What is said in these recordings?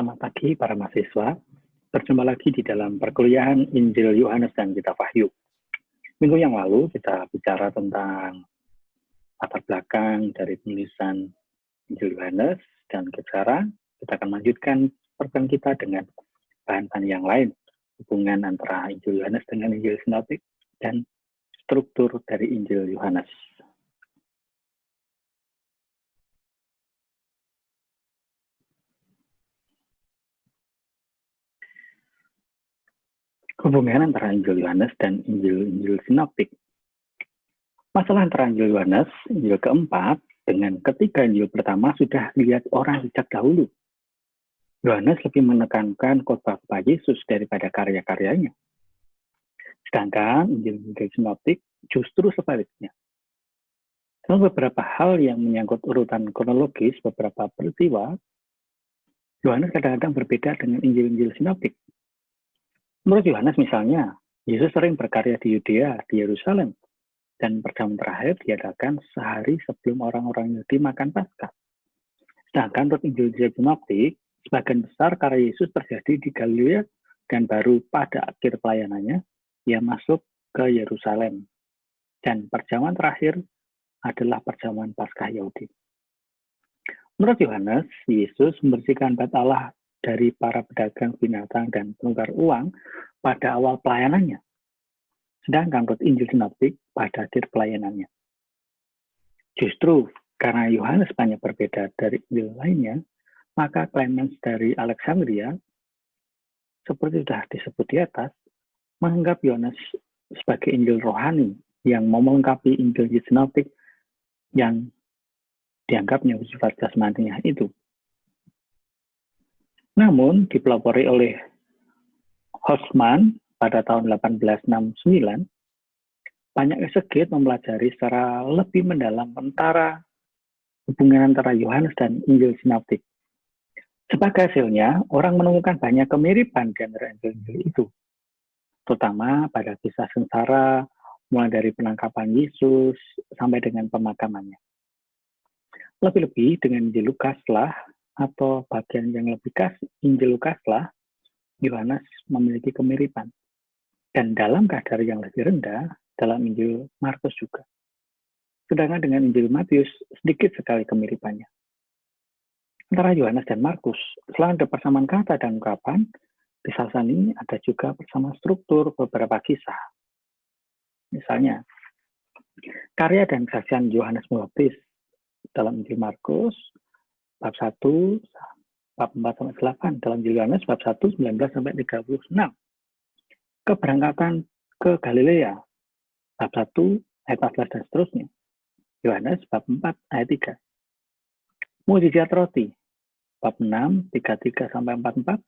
Selamat pagi para mahasiswa. Berjumpa lagi di dalam perkuliahan Injil Yohanes dan Kitab Wahyu. Minggu yang lalu kita bicara tentang latar belakang dari penulisan Injil Yohanes, dan sekarang kita akan lanjutkan pertemuan kita dengan bahan-bahan yang lain, hubungan antara Injil Yohanes dengan Injil Sinoptik dan struktur dari Injil Yohanes. Hubungan antara Injil Yohanes dan Injil Sinoptik. Masalah antara Injil Yohanes, Injil keempat, dengan ketiga Injil pertama sudah dilihat orang sejak dahulu. Yohanes lebih menekankan khotbah Yesus daripada karya-karyanya. Sedangkan Injil Sinoptik justru sebaliknya. Dalam beberapa hal yang menyangkut urutan kronologis beberapa peristiwa, Yohanes kadang-kadang berbeda dengan Injil-Injil Sinoptik. Menurut Yohanes misalnya, Yesus sering berkarya di Yudea, di Yerusalem, dan perjamuan terakhir diadakan sehari sebelum orang-orang Yahudi makan Paskah. Sedangkan menurut Injil Sinoptik, sebagian besar karya Yesus terjadi di Galilea dan baru pada akhir pelayanannya, ia masuk ke Yerusalem. Dan perjamuan terakhir adalah perjamuan Paskah Yahudi. Menurut Yohanes, Yesus membersihkan bait Allah dari para pedagang binatang dan penukar uang pada awal pelayanannya. Sedangkan menurut Injil Sinoptik pada akhir pelayanannya. Justru karena Yohanes banyak berbeda dari Injil lainnya, maka Clemens dari Alexandria, seperti sudah disebut di atas, menganggap Yohanes sebagai Injil rohani yang mau melengkapi Injil Sinoptik yang dianggapnya bersifat jasmaniah itu. Namun, dipelopori oleh Hosman pada tahun 1869, banyak exeget mempelajari secara lebih mendalam antara hubungan antara Yohanes dan Injil Sinoptik. Sebagai hasilnya, orang menemukan banyak kemiripan di antara Injil itu, terutama pada kisah sengsara, mulai dari penangkapan Yesus sampai dengan pemakamannya. Lebih-lebih dengan Injil Lukas lah, atau bagian yang lebih khas Injil Lukas lah, Yohanes memiliki kemiripan. Dan dalam kadar yang lebih rendah, dalam Injil Markus juga. Sedangkan dengan Injil Matius, sedikit sekali kemiripannya. Antara Yohanes dan Markus, selain ada persamaan kata dan ungkapan, di salah ini ada juga persamaan struktur beberapa kisah. Misalnya, karya dan kesaksian Yohanes Pembaptis dalam Injil Markus, bab 1, bab 4-8, dalam Injil Yohanes, bab 1, 19-36. Keberangkatan ke Galilea, bab 1, ayat 14 dan seterusnya. Yohanes, bab 4, ayat 3. Mujizat roti, bab 6, 33-44.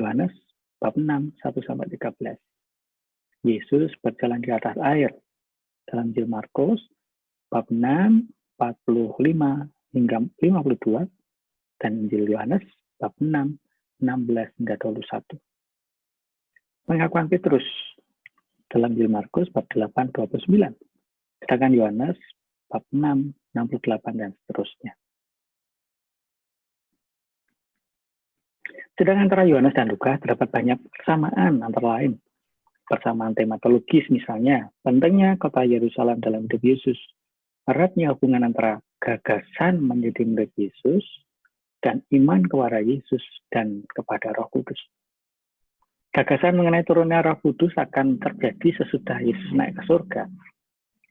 Yohanes, bab 6, 1-13. Yesus berjalan di atas air, dalam Injil Markus, bab 6, 45 hingga 52, dan Injil Yohanes, bab 6, 16 hingga 21. Pengakuan Petrus dalam Injil Markus, bab 8, 29. Sedangkan Yohanes, bab 6, 68 dan seterusnya. Sedangkan antara Yohanes dan Lukas terdapat banyak persamaan antara lain. Persamaan tematologis misalnya, pentingnya kota Yerusalem dalam hidup Yesus, eratnya hubungan antara gagasan menjadi murid Yesus dan iman kepada Yesus dan kepada Roh Kudus. Gagasan mengenai turunnya Roh Kudus akan terjadi sesudah Yesus naik ke surga.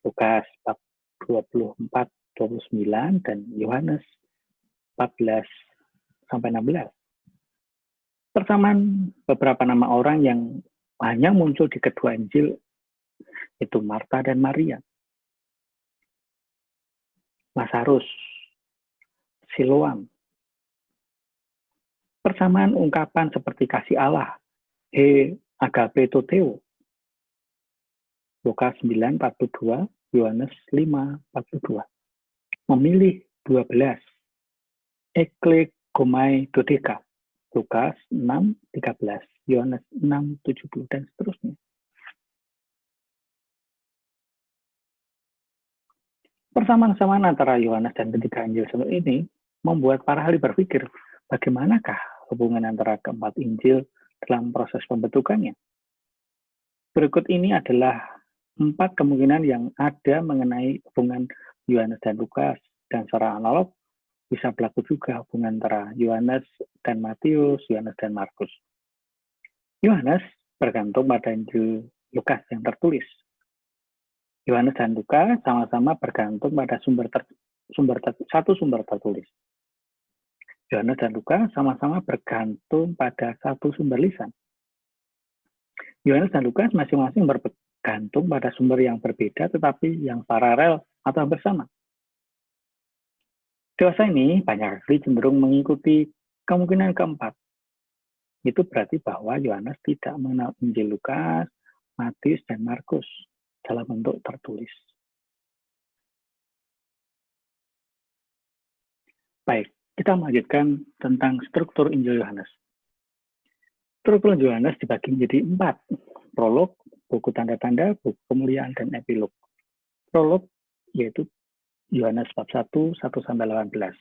Lukas bab 24-29 dan Yohanes 14-16. Persamaan beberapa nama orang yang hanya muncul di kedua Injil, yaitu Marta dan Maria, Lazarus, Siloam. Persamaan ungkapan seperti kasih Allah, he agape to theo, Lukas 9:42, Yohanes 5:42. Memilih 12, eklegomai dodeka, Lukas 6:13, Yohanes 6:70 dan seterusnya. Persamaan-persamaan antara Yohanes dan ketiga Injil ini membuat para ahli berpikir, bagaimanakah hubungan antara keempat Injil dalam proses pembentukannya? Berikut ini adalah 4 kemungkinan yang ada mengenai hubungan Yohanes dan Lukas, dan secara analog bisa berlaku juga hubungan antara Yohanes dan Matius, Yohanes dan Markus. Yohanes bergantung pada Injil Lukas yang tertulis. Yohanes dan Lukas sama-sama bergantung pada satu sumber tertulis. Yohanes dan Lukas sama-sama bergantung pada satu sumber lisan. Yohanes dan Lukas masing-masing bergantung pada sumber yang berbeda tetapi yang paralel atau bersama. Dewasa ini banyak ahli cenderung mengikuti kemungkinan keempat. Itu berarti bahwa Yohanes tidak mengenal Injil Lukas, Matius, dan Markus dalam bentuk tertulis. Baik, kita melanjutkan tentang struktur Injil Yohanes. Struktur Yohanes dibagi menjadi 4. Prolog, buku tanda-tanda, buku kemuliaan, dan epilog. Prolog yaitu Yohanes bab 1, 1-18,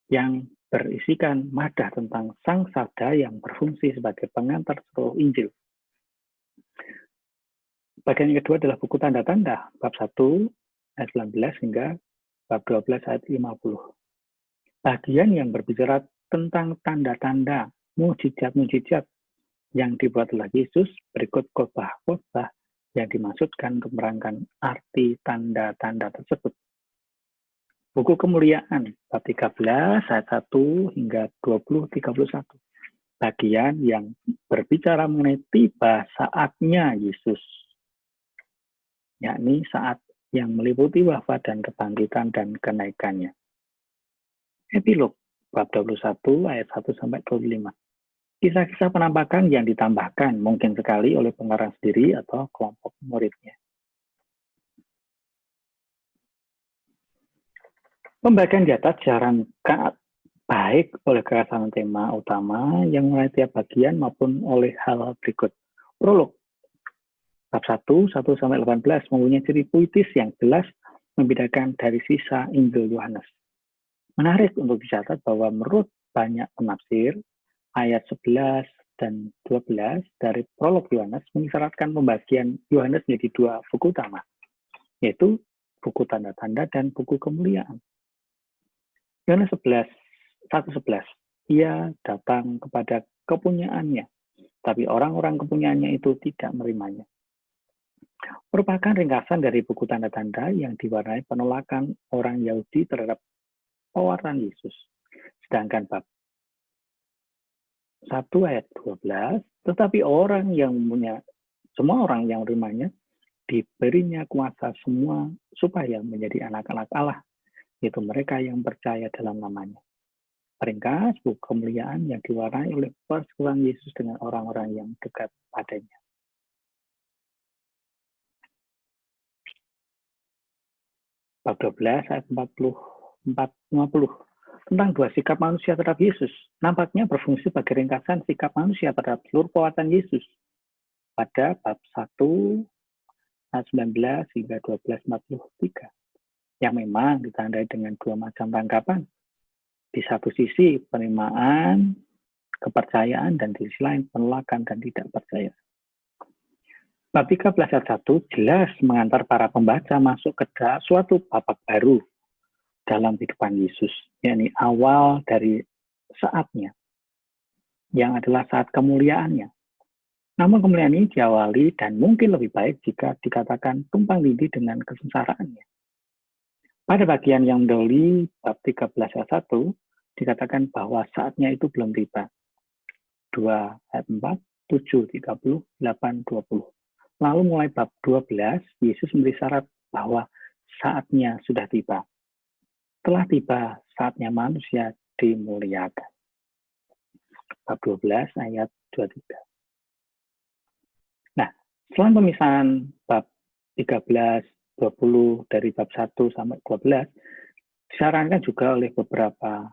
yang berisikan madah tentang Sang Sabda yang berfungsi sebagai pengantar seluruh Injil. Bagian yang kedua adalah buku tanda-tanda, bab 1 ayat 19 hingga bab 12 ayat 50. Bagian yang berbicara tentang tanda-tanda, mujizat-mujizat yang dibuat oleh Yesus, berikut khotbah-khotbah yang dimaksudkan untuk merangkai arti tanda-tanda tersebut. Buku kemuliaan, bab 13 ayat 1 hingga 20-31. Bagian yang berbicara mengenai tiba saatnya Yesus, yakni saat yang meliputi wafat dan kebangkitan dan kenaikannya. Epilog, bab 21 ayat 1-25. Kisah-kisah penampakan yang ditambahkan mungkin sekali oleh pengarang sendiri atau kelompok muridnya. Pembagian jatah jarang baik oleh kekerasan tema utama yang mulai tiap bagian maupun oleh hal berikut. Prolog, bab 1, 1-18 mempunyai ciri puitis yang jelas membedakan dari sisa Injil Yohanes. Menarik untuk dicatat bahwa menurut banyak penafsir, ayat 11 dan 12 dari prolog Yohanes mengisyaratkan pembagian Yohanes menjadi 2 buku utama, yaitu buku tanda-tanda dan buku kemuliaan. Yohanes 1:11, ia datang kepada kepunyaannya, tapi orang-orang kepunyaannya itu tidak menerimanya. Merupakan ringkasan dari buku tanda-tanda yang diwarnai penolakan orang Yahudi terhadap pewaran Yesus. Sedangkan bab 1 ayat 12, tetapi semua orang yang menerimanya diberinya kuasa semua supaya menjadi anak-anak Allah, yaitu mereka yang percaya dalam namanya. Ringkas buku kemuliaan yang diwarnai oleh persekutuan Yesus dengan orang-orang yang dekat padanya. Bab 12 ayat 50 tentang 2 sikap manusia terhadap Yesus nampaknya berfungsi sebagai ringkasan sikap manusia terhadap seluruh perbuatan Yesus pada bab 1 ayat 19 hingga 12:43 yang memang ditandai dengan 2 macam tanggapan. Di satu sisi penerimaan, kepercayaan, dan di sisi lain penolakan dan tidak percaya. Bab 13 ayat 1 jelas mengantar para pembaca masuk ke suatu babak baru dalam kehidupan Yesus, yakni awal dari saatnya, yang adalah saat kemuliaannya. Namun kemuliaan ini diawali dan mungkin lebih baik jika dikatakan tumpang tindih dengan kesengsaraannya. Pada bagian yang mendahului bab 13 ayat 1 dikatakan bahwa saatnya itu belum tiba. 2 ayat 4, 7, 30, 8, 20. Lalu mulai bab 12, Yesus memberi syarat bahwa saatnya sudah tiba. Telah tiba saatnya manusia dimuliakan. Bab 12 ayat 23. Nah, selain pemisahan bab 13, 20 dari bab 1 sampai 12, disarankan juga oleh beberapa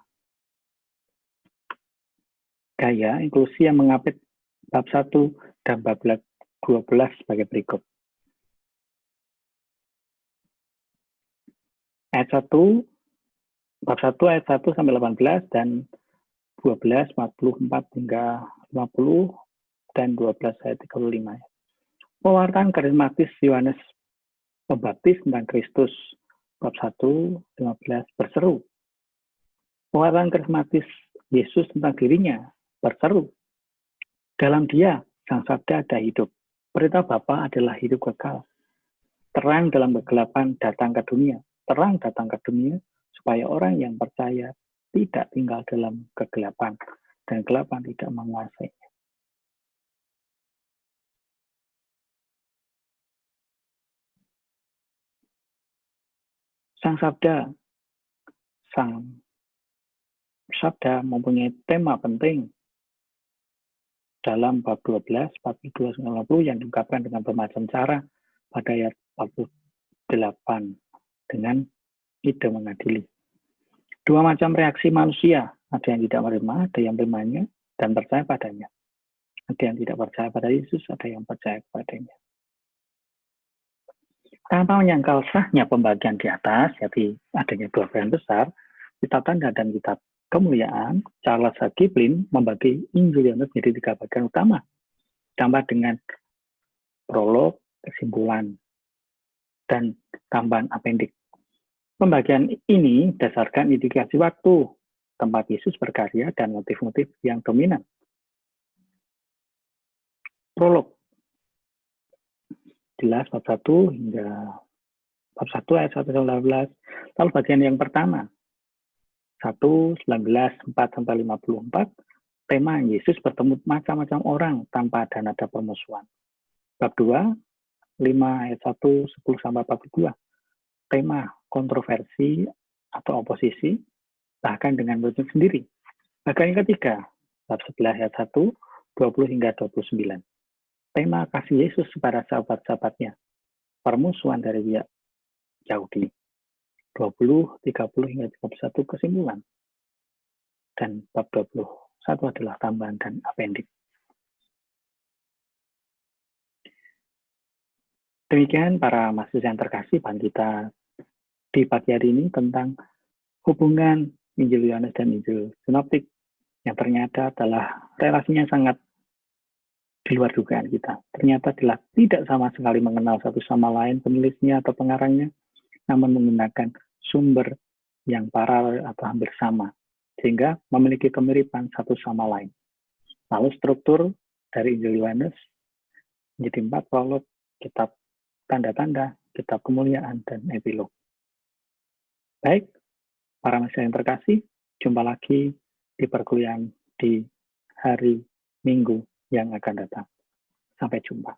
gaya inklusi yang mengapit bab 1 dan bab 12 sebagai berikut. Ayat 1, bab 1 ayat 1 sampai 18 dan 12, 44 hingga 50, dan 12 ayat 35. Pewartaan karismatis Yohanes Pembaptis tentang Kristus, bab 1, 15 berseru. Pewartaan karismatis Yesus tentang dirinya berseru. Dalam Dia, Sang Sabda ada hidup. Perintah Bapa adalah hidup kekal. Terang dalam kegelapan datang ke dunia. Terang datang ke dunia supaya orang yang percaya tidak tinggal dalam kegelapan dan kegelapan tidak menguasai. Sang Sabda mempunyai tema penting dalam bab 12, 42, 90 yang diungkapkan dengan bermacam cara pada ayat 48 dengan ide mengadili. Dua macam reaksi manusia, ada yang tidak menerima, ada yang menerimanya dan percaya padanya. Ada yang tidak percaya pada Yesus, ada yang percaya kepadanya. Tanpa menyangkal sahnya pembagian di atas, yaitu adanya dua bagian besar, kitab tanda dan kitab kemuliaan, Charles Giblin membagi Injil Yohanes menjadi 3 bagian utama, ditambah dengan prolog, kesimpulan, dan tambahan apendik. Pembagian ini berdasarkan indikasi waktu, tempat Yesus berkarya, dan motif-motif yang dominan. Prolog. Jelas bab 1 hingga bab 1 ayat 1-11. Lalu bagian yang pertama, 1, 19, 4-54, tema Yesus bertemu macam-macam orang tanpa ada nada permusuhan. Bab 2, 5 ayat 1, 10-42, tema kontroversi atau oposisi, bahkan dengan murid sendiri. Bagian yang ketiga, bab 11 ayat 1, 20 hingga 29. Tema kasih Yesus kepada sahabat-sahabatnya, permusuhan dari pihak Yahudi. 20, 30 hingga 31 kesimpulan. Dan bab 21 adalah tambahan dan apendik. Demikian para mahasiswa yang terkasih, bahan kita di pagi hari ini tentang hubungan Injil Yohanes dan Injil Sinoptik yang ternyata adalah relasinya sangat di luar dugaan kita. Ternyata adalah tidak sama sekali mengenal satu sama lain penulisnya atau pengarangnya, namun menggunakan sumber yang paralel atau hampir sama, sehingga memiliki kemiripan satu sama lain. Lalu struktur dari Injil Yohanes menjadi 4 prolog, kitab tanda-tanda, kitab kemuliaan, dan epilog. Baik, para mahasiswa yang terkasih, jumpa lagi di perkuliahan di hari Minggu yang akan datang. Sampai jumpa.